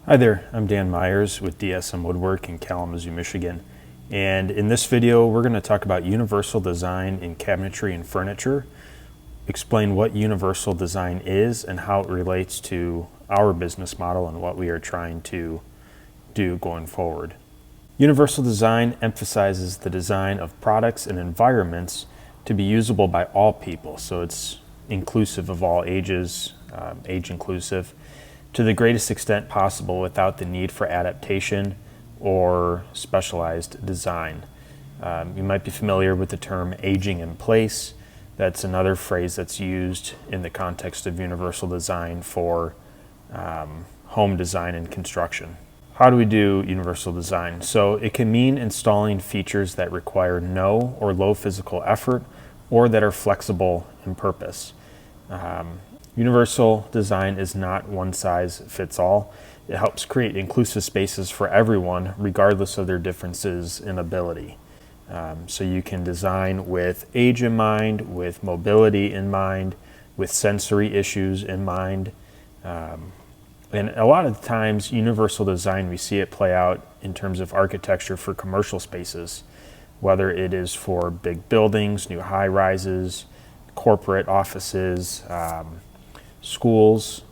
Hi there, I'm Dan Myers with DSM Woodwork in Kalamazoo, Michigan. And in this video, we're going to talk about universal design in cabinetry and furniture, explain what universal design is and how it relates to our business model and what we are trying to do going forward. Universal design emphasizes the design of products and environments to be usable by all people. So it's inclusive of all ages, age inclusive, to the greatest extent possible without the need for adaptation or specialized design. You might be familiar with the term aging in place. That's another phrase that's used in the context of universal design for home design and construction. How do we do universal design? So it can mean installing features that require no or low physical effort or that are flexible in purpose. Universal design is not one size fits all. It helps create inclusive spaces for everyone, regardless of their differences in ability. So you can design with age in mind, with mobility in mind, with sensory issues in mind. And a lot of the times, universal design, we see it play out in terms of architecture for commercial spaces, whether it is for big buildings, new high rises, corporate offices, schools,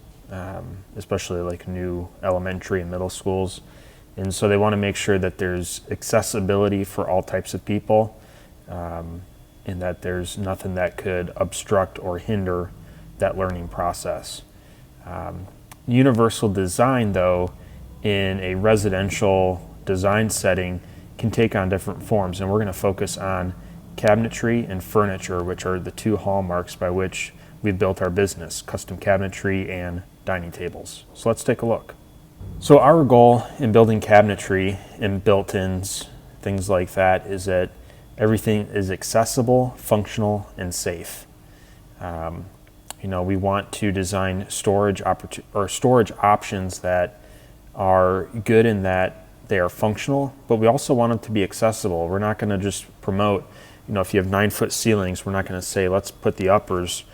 especially like new elementary and middle schools. And so they want to make sure that there's accessibility for all types of people, and that there's nothing that could obstruct or hinder that learning process. Universal design, though, in a residential design setting can take on different forms, and we're going to focus on cabinetry and furniture, which are the two hallmarks by which we've built our business, custom cabinetry and dining tables. So let's take a look. So our goal in building cabinetry and built-ins, things like that, is that everything is accessible, functional, and safe. We want to design storage options that are good in that they are functional, but we also want them to be accessible. We're not going to just promote, if you have 9-foot ceilings, we're not going to say, let's put the uppers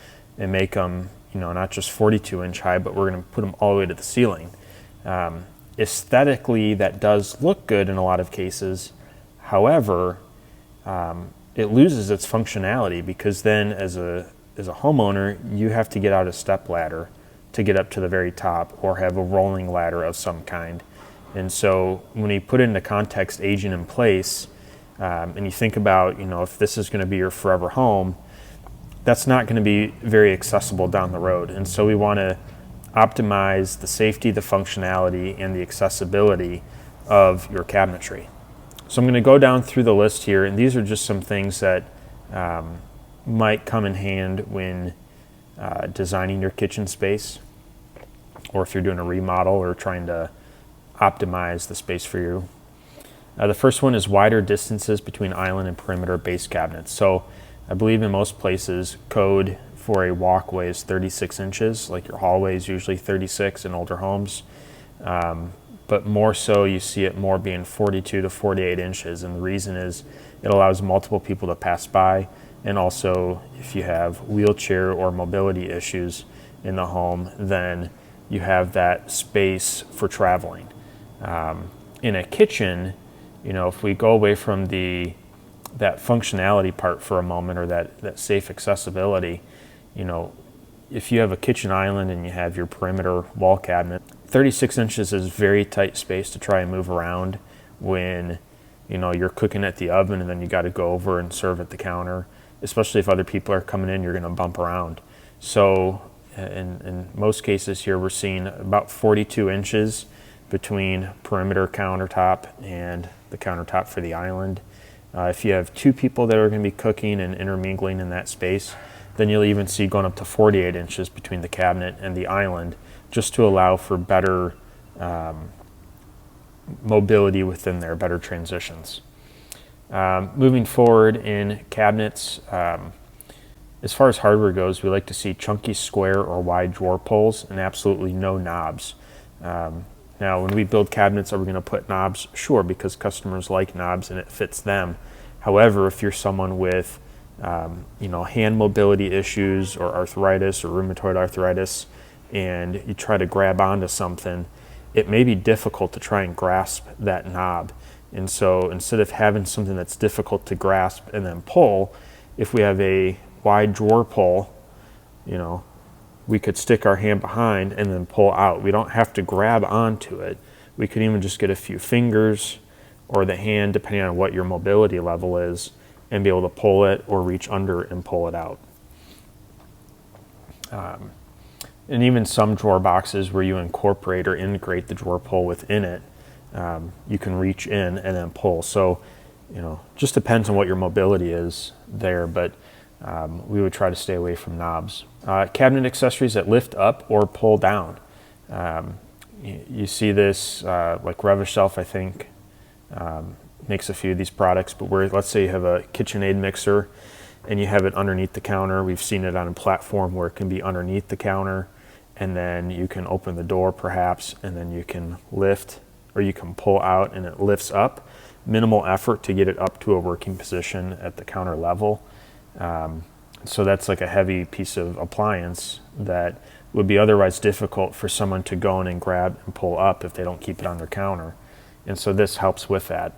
and make them, not just 42-inch high, but we're going to put them all the way to the ceiling. Aesthetically, that does look good in a lot of cases. However, it loses its functionality because then as a homeowner, you have to get out a step ladder to get up to the very top or have a rolling ladder of some kind. And so when you put it into context, aging in place, and you think about, if this is going to be your forever home, that's not going to be very accessible down the road. And so we want to optimize the safety, the functionality, and the accessibility of your cabinetry. So I'm going to go down through the list here, and these are just some things that might come in hand when designing your kitchen space, or if you're doing a remodel or trying to optimize the space for you. The first one is wider distances between island and perimeter base cabinets. So I believe in most places, code for a walkway is 36 inches, like your hallway is usually 36 in older homes. But more so, you see it more being 42 to 48 inches. And the reason is it allows multiple people to pass by. And also, if you have wheelchair or mobility issues in the home, then you have that space for traveling. In a kitchen, if we go away from that functionality part for a moment, or that safe accessibility, if you have a kitchen island and you have your perimeter wall cabinet, 36 inches is very tight space to try and move around when, you're cooking at the oven and then you got to go over and serve at the counter, especially if other people are coming in, you're going to bump around. So in most cases here, we're seeing about 42 inches between perimeter countertop and the countertop for the island. If you have two people that are going to be cooking and intermingling in that space, then you'll even see going up to 48 inches between the cabinet and the island, just to allow for better mobility within there, better transitions. Moving forward in cabinets, as far as hardware goes, we like to see chunky square or wide drawer pulls and absolutely no knobs. Now, when we build cabinets, are we going to put knobs? Sure, because customers like knobs and it fits them. However, if you're someone with hand mobility issues or arthritis or rheumatoid arthritis, and you try to grab onto something, it may be difficult to try and grasp that knob. And so instead of having something that's difficult to grasp and then pull, if we have a wide drawer pull, we could stick our hand behind and then pull out. We don't have to grab onto it. We could even just get a few fingers or the hand, depending on what your mobility level is, and be able to pull it or reach under and pull it out. And even some drawer boxes where you incorporate or integrate the drawer pull within it, you can reach in and then pull. So, just depends on what your mobility is there, but we would try to stay away from knobs. Cabinet accessories that lift up or pull down. You see this, like Rev-A-Shelf, I think, makes a few of these products, but where, let's say you have a KitchenAid mixer and you have it underneath the counter. We've seen it on a platform where it can be underneath the counter, and then you can open the door perhaps, and then you can lift or you can pull out and it lifts up. Minimal effort to get it up to a working position at the counter level. So that's like a heavy piece of appliance that would be otherwise difficult for someone to go in and grab and pull up if they don't keep it on their counter. And so this helps with that.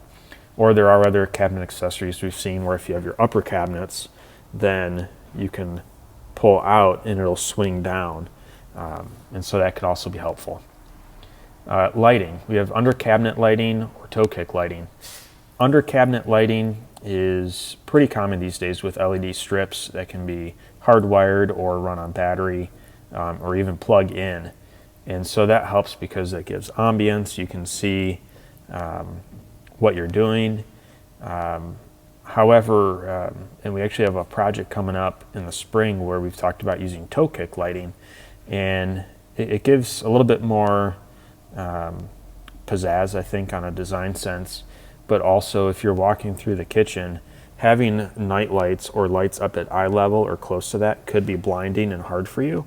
Or there are other cabinet accessories we've seen where if you have your upper cabinets, then you can pull out and it'll swing down. And so that could also be helpful. Lighting. We have under cabinet lighting or toe kick lighting. Under cabinet lighting is pretty common these days with LED strips that can be hardwired or run on battery, or even plug in. And so that helps because it gives ambience. You can see what you're doing. However, and we actually have a project coming up in the spring where we've talked about using toe kick lighting, and it gives a little bit more pizzazz, I think, on a design sense. But also, if you're walking through the kitchen, having night lights or lights up at eye level or close to that could be blinding and hard for you.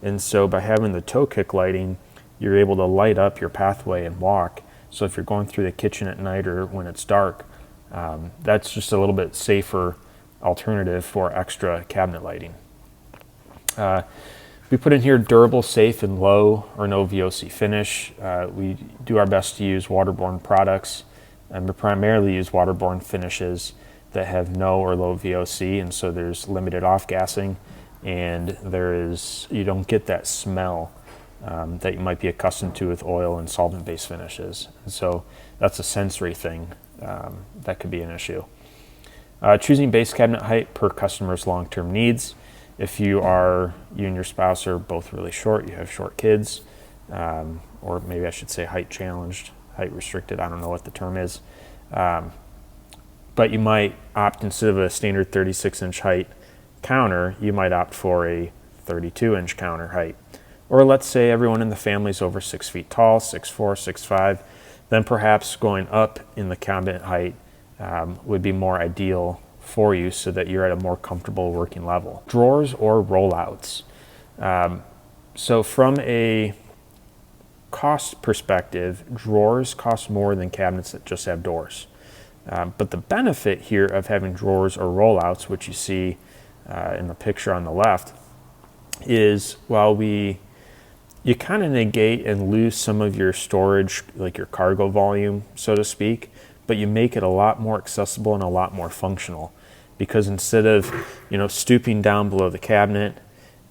And so by having the toe kick lighting, you're able to light up your pathway and walk. So if you're going through the kitchen at night or when it's dark, that's just a little bit safer alternative for extra cabinet lighting. We put in here durable, safe, and low or no VOC finish. We do our best to use waterborne products, and we primarily use waterborne finishes that have no or low VOC, and so there's limited off-gassing, and you don't get that smell that you might be accustomed to with oil and solvent-based finishes. And so that's a sensory thing that could be an issue. Choosing base cabinet height per customer's long-term needs. If you and your spouse are both really short, you have short kids, or maybe I should say height challenged, height restricted, I don't know what the term is. But you might opt, instead of a standard 36-inch height counter, you might opt for a 32-inch counter height. Or let's say everyone in the family is over 6 feet tall, 6'4", 6'5", then perhaps going up in the cabinet height would be more ideal for you so that you're at a more comfortable working level. Drawers or rollouts. So from a cost perspective, drawers cost more than cabinets that just have doors. But the benefit here of having drawers or rollouts, which you see in the picture on the left, is while you kind of negate and lose some of your storage, like your cargo volume, so to speak, but you make it a lot more accessible and a lot more functional. Because instead of, stooping down below the cabinet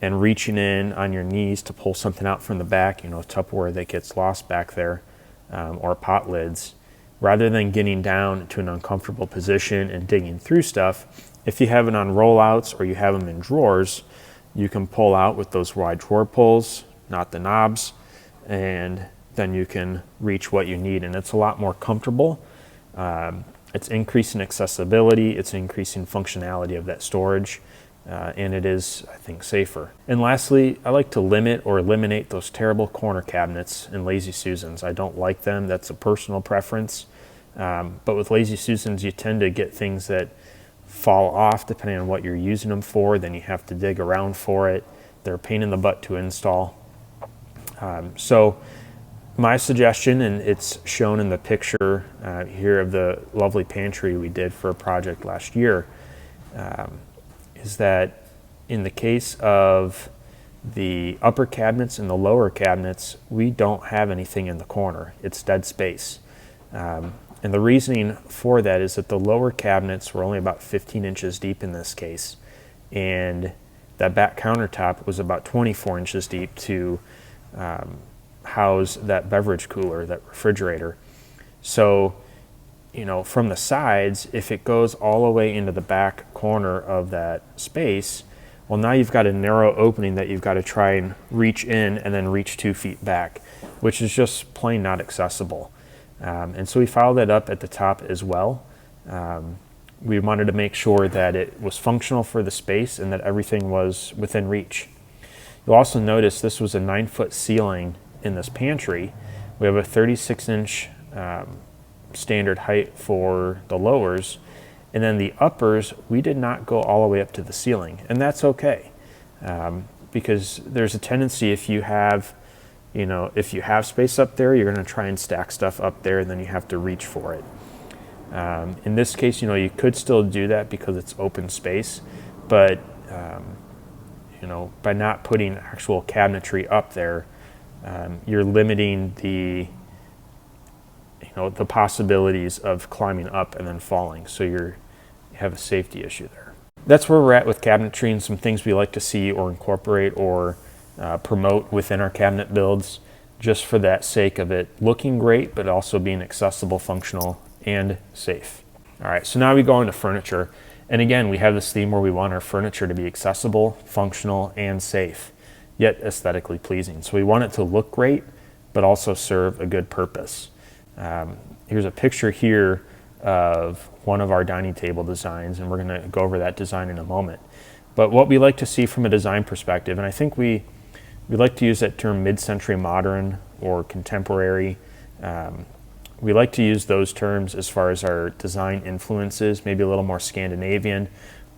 and reaching in on your knees to pull something out from the back, Tupperware that gets lost back there, or pot lids, rather than getting down to an uncomfortable position and digging through stuff, if you have it on rollouts or you have them in drawers, you can pull out with those wide drawer pulls, not the knobs, and then you can reach what you need, and it's a lot more comfortable. It's increasing accessibility, it's increasing functionality of that storage, and it is, I think, safer. And lastly, I like to limit or eliminate those terrible corner cabinets and Lazy Susans. I don't like them, that's a personal preference. But with Lazy Susans, you tend to get things that fall off depending on what you're using them for, then you have to dig around for it. They're a pain in the butt to install. So my suggestion, and it's shown in the picture here of the lovely pantry we did for a project last year, is that in the case of The upper cabinets and the lower cabinets, we don't have anything in the corner. It's dead space. And the reasoning for that is that the lower cabinets were only about 15 inches deep in this case, and that back countertop was about 24 inches deep to house that beverage cooler, that refrigerator. So, from the sides, if it goes all the way into the back corner of that space, well, now you've got a narrow opening that you've got to try and reach in and then reach 2 feet back, which is just plain not accessible. And so we followed that up at the top as well. We wanted to make sure that it was functional for the space and that everything was within reach. You'll also notice this was a 9-foot ceiling in this pantry. We have a 36-inch standard height for the lowers, and then the uppers, we did not go all the way up to the ceiling, and that's okay, because there's a tendency if you have space up there, you're going to try and stack stuff up there, and then you have to reach for it. In this case, you could still do that because it's open space, but by not putting actual cabinetry up there, you're limiting the possibilities of climbing up and then falling. So you have a safety issue there. That's where we're at with cabinetry and some things we like to see or incorporate or promote within our cabinet builds, just for that sake of it looking great, but also being accessible, functional, and safe. All right, so now we go into furniture. And again, we have this theme where we want our furniture to be accessible, functional, and safe, yet aesthetically pleasing. So we want it to look great, but also serve a good purpose. Here's a picture here of one of our dining table designs, and we're going to go over that design in a moment. But what we like to see from a design perspective, and I think we like to use that term mid-century modern or contemporary. We like to use those terms as far as our design influences, maybe a little more Scandinavian,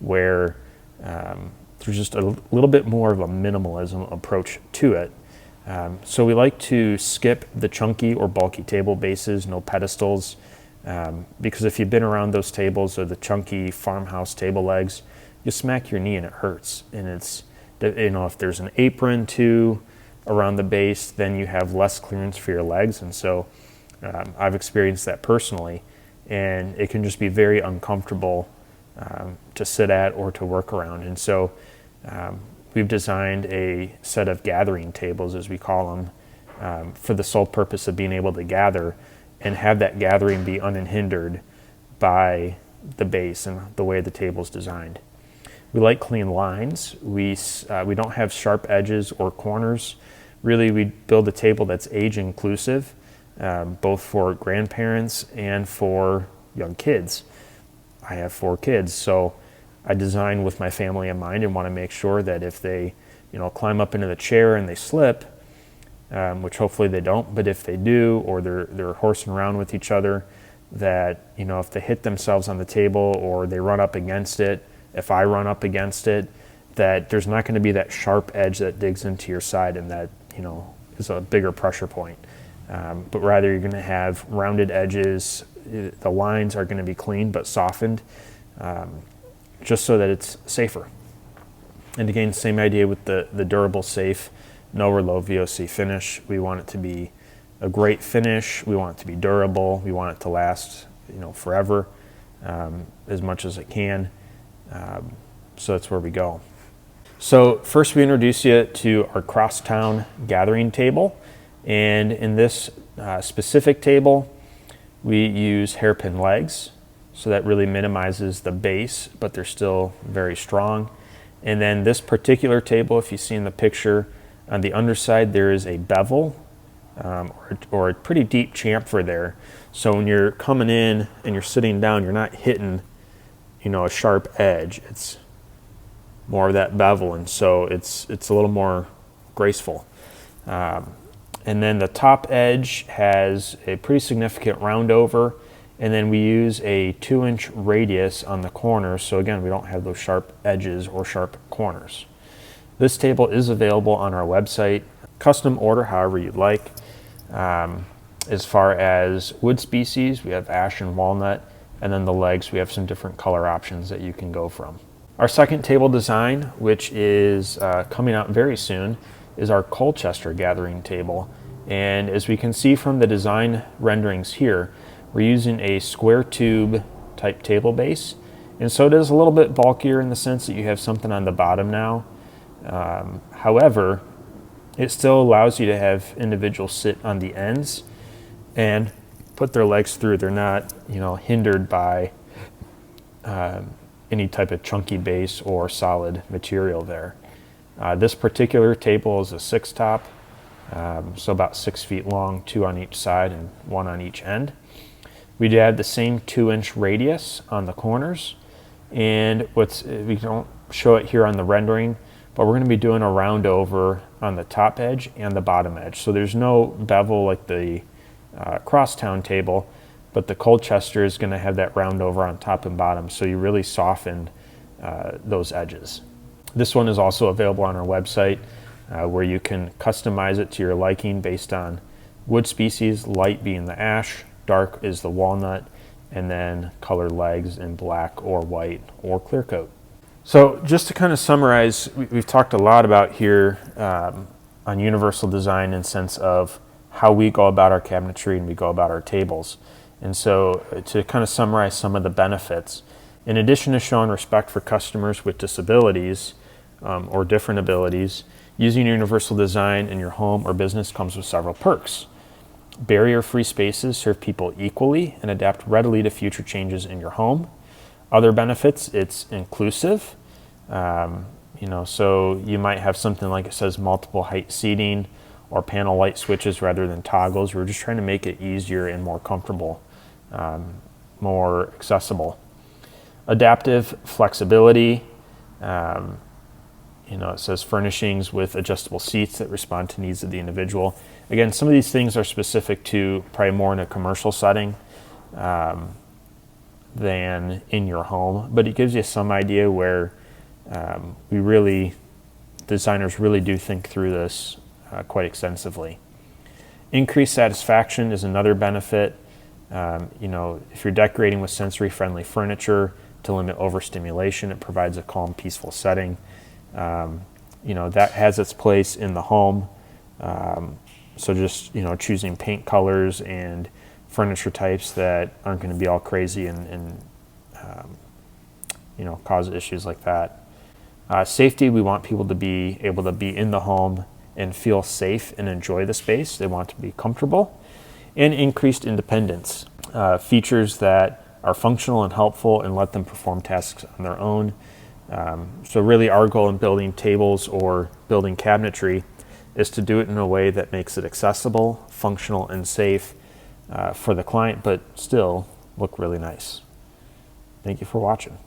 where there's just a little bit more of a minimalism approach to it. So we like to skip the chunky or bulky table bases, no pedestals, because if you've been around those tables or the chunky farmhouse table legs, you smack your knee and it hurts. And it's, if there's an apron too around the base, then you have less clearance for your legs. And so I've experienced that personally, and it can just be very uncomfortable to sit at or to work around. And so we've designed a set of gathering tables, as we call them, for the sole purpose of being able to gather and have that gathering be unhindered by the base and the way the table is designed. We like clean lines. We don't have sharp edges or corners. Really, we build a table that's age inclusive, both for grandparents and for young kids. I have 4 kids, so I design with my family in mind and want to make sure that if they, climb up into the chair and they slip, which hopefully they don't, but if they do, or they're horsing around with each other, that, if they hit themselves on the table or they run up against it, if I run up against it, that there's not going to be that sharp edge that digs into your side and that, is a bigger pressure point. But rather you're going to have rounded edges. The lines are going to be clean but softened, just so that it's safer. And again, same idea with the durable, safe, no or low VOC finish. We want it to be a great finish. We want it to be durable. We want it to last, forever, as much as it can. So that's where we go. So first we introduce you to our Crosstown gathering table. And in this specific table, we use hairpin legs. So that really minimizes the base, but they're still very strong. And then this particular table, if you see in the picture, on the underside there is a bevel or a pretty deep chamfer there. So when you're coming in and you're sitting down, you're not hitting, a sharp edge. It's more of that bevel, and so it's a little more graceful. And then the top edge has a pretty significant round over, and then we use a 2-inch radius on the corners. So again, we don't have those sharp edges or sharp corners. This table is available on our website. Custom order however you'd like. As far as wood species, we have ash and walnut, and then the legs, we have some different color options that you can go from. Our second table design, which is coming out very soon, is our Colchester gathering table. And as we can see from the design renderings here, we're using a square tube type table base. And so it is a little bit bulkier in the sense that you have something on the bottom now. However, it still allows you to have individuals sit on the ends and put their legs through. They're not, hindered by any type of chunky base or solid material there. This particular table is a 6-top, so about 6 feet long, 2 on each side and 1 on each end. We do have the same 2-inch radius on the corners, and we don't show it here on the rendering, but we're going to be doing a round over on the top edge and the bottom edge. So there's no bevel like the Crosstown table, but the Colchester is going to have that round over on top and bottom, so you really soften those edges. This one is also available on our website, where you can customize it to your liking based on wood species, light being the ash, dark is the walnut, and then color legs in black or white or clear coat. So just to kind of summarize, we've talked a lot about here on universal design in sense of how we go about our cabinetry and we go about our tables. And so to kind of summarize some of the benefits, in addition to showing respect for customers with disabilities or different abilities, using universal design in your home or business comes with several perks. Barrier-free spaces serve people equally and adapt readily to future changes in your home. Other benefits, it's inclusive. So you might have something like it says multiple height seating or panel light switches rather than toggles. We're just trying to make it easier and more comfortable, more accessible. Adaptive flexibility. It says furnishings with adjustable seats that respond to needs of the individual. Again, some of these things are specific to probably more in a commercial setting than in your home, but it gives you some idea where designers really do think through this quite extensively. Increased satisfaction is another benefit. If you're decorating with sensory-friendly furniture to limit overstimulation, it provides a calm, peaceful setting. That has its place in the home. So just, choosing paint colors and furniture types that aren't going to be all crazy and cause issues like that. Safety, we want people to be able to be in the home and feel safe and enjoy the space. They want to be comfortable. And increased independence, features that are functional and helpful and let them perform tasks on their own. So really our goal in building tables or building cabinetry is to do it in a way that makes it accessible, functional, and safe for the client, but still look really nice. Thank you for watching.